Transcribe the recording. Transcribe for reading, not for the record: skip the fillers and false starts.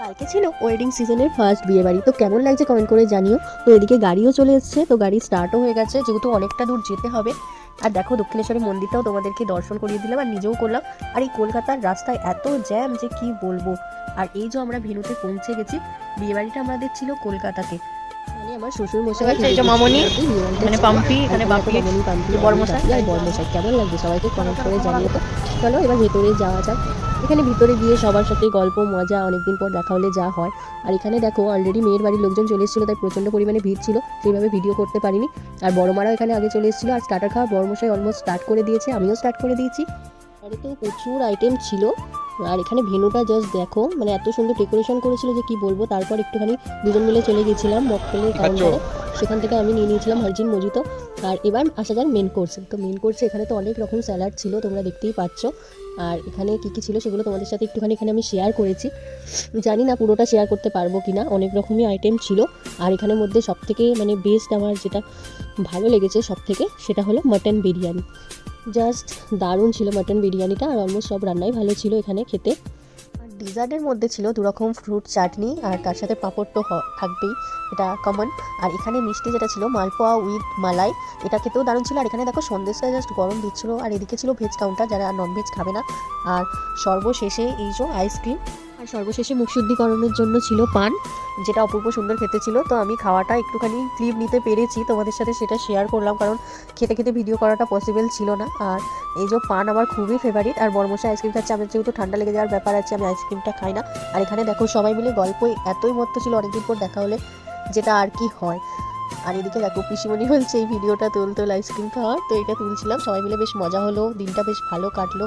কালকে ছিল ওয়েডিং সিজনের ফার্স্ট বিয়ে বাড়ি। তো কেমন লাগছে কমেন্ট করে জানিও। তো এদিকে গাড়িও চলে এসেছে, তো গাড়ি স্টার্টও হয়ে গেছে, যেহেতু অনেকটা দূর যেতে হবে। আর দেখো দক্ষিণেশ্বরী মন্দিরটাও তোমাদেরকে দর্শন করিয়ে দিলাম আর নিজেও করলাম। আর এই কলকাতার রাস্তায় এত জ্যাম যে কি বলবো। আর এই যে আমরা ভেন্যুতে পৌঁছে গেছি, বিয়ে বাড়িটা আমাদের ছিল কলকাতাতে, মানে আমার শ্বশুর মশাই এই যে মামনি মানে পাম্পি এখানে বাপি বড়মশাই আর বড়মশাই। কেমন লাগছে সবাইকে কমেন্ট করে জানিয়ে। তো চলো এবার ভেতরে যাওয়া যাক। এখানে ভিতরে গিয়ে সবার সাথে গল্প মজা, অনেকদিন পর দেখা হলে যা হয়। আর এখানে দেখো অলরেডি মেয়ের বাড়ির লোকজন চলে এসেছিলো, তাই প্রচণ্ড পরিমাণে ভিড় ছিল, সেইভাবে ভিডিও করতে পারিনি। আর বড় মারাও এখানে আগে চলে এসেছিলো। আর স্টার্টার খাওয়া বড়মশাই অলমোস্ট স্টার্ট করে দিয়েছে, আমিও স্টার্ট করে দিয়েছি। আরে তো প্রচুর আইটেম ছিল। আর এখানে ভেন্যুটা জাস্ট দেখো, মানে এত সুন্দর ডেকোরেশন করেছিল যে কি বলবো। তারপর একটুখানি দুজন মিলে চলে গেছিলাম মকটেলের কাউন্টারে, সেখান থেকে আমি নিয়ে নিয়েছিলাম ভার্জিন মজিতো। আর এবার আসা যাক মেন কোর্সে। তো মেন কোর্সে এখানে তো অনেক রকম স্যালাড ছিল, তোমরা দেখতেই পাচ্ছ। আর এখানে কী কী ছিল সেগুলো তোমাদের সাথে একটুখানি এখানে আমি শেয়ার করেছি, জানি না পুরোটা শেয়ার করতে পারবো কি না। অনেক রকমই আইটেম ছিল। আর এখানের মধ্যে সবথেকে মানে বেস্ট আমার যেটা ভালো লেগেছে সবথেকে, সেটা হলো মাটন বিরিয়ানি। জাস্ট দারুণ ছিল মাটন বিরিয়ানিটা। আর অলমোস্ট সব রান্নাই ভালো ছিল এখানে খেতে। আর ডিজার্টের মধ্যে ছিল দুরকম ফ্রুট চাটনি, আর তার সাথে পাঁপড় তো থাকবেই, এটা কমন। আর এখানে মিষ্টি যেটা ছিল মালপোয়া উইথ মালাই, এটা খেতেও দারুণ ছিল। আর এখানে দেখো সন্দেশটা জাস্ট গরম দিচ্ছিলো। আর এদিকে ছিল ভেজ কাউন্টার, যারা ননভেজ খাবে না। আর সর্বশেষে এই যে আইসক্রিম। আর সর্বশেষে মুখশুদ্ধিকরণের জন্য ছিল পান, যেটা অপূর্ব সুন্দর খেতে ছিল। তো আমি খাওয়াটা একটুখানি ক্লিপ নিতে পেরেছি, তোমাদের সাথে সেটা শেয়ার করলাম, কারণ খেতে খেতে ভিডিও করাটা পসিবল ছিল না। আর এই যে পান আমার খুবই ফেভারিট। আর বড়মশাই আইসক্রিম খাচ্ছে, আমার যেহেতু ঠান্ডা লেগে যাওয়ার ব্যাপার আছে, আমি আইসক্রিমটা খাই না। আর এখানে দেখো সবাই মিলে গল্পই এতই মত্ত ছিল, অনেকদিন পর দেখা হলে যেটা আর কি হয়। আর এদিকে দেখো পিসিমণি বলছে এই ভিডিওটা তোল আইসক্রিম খাওয়ার, তো এটা তুলছিলাম। সবাই মিলে বেশ মজা হলো, দিনটা বেশ ভালো কাটলো।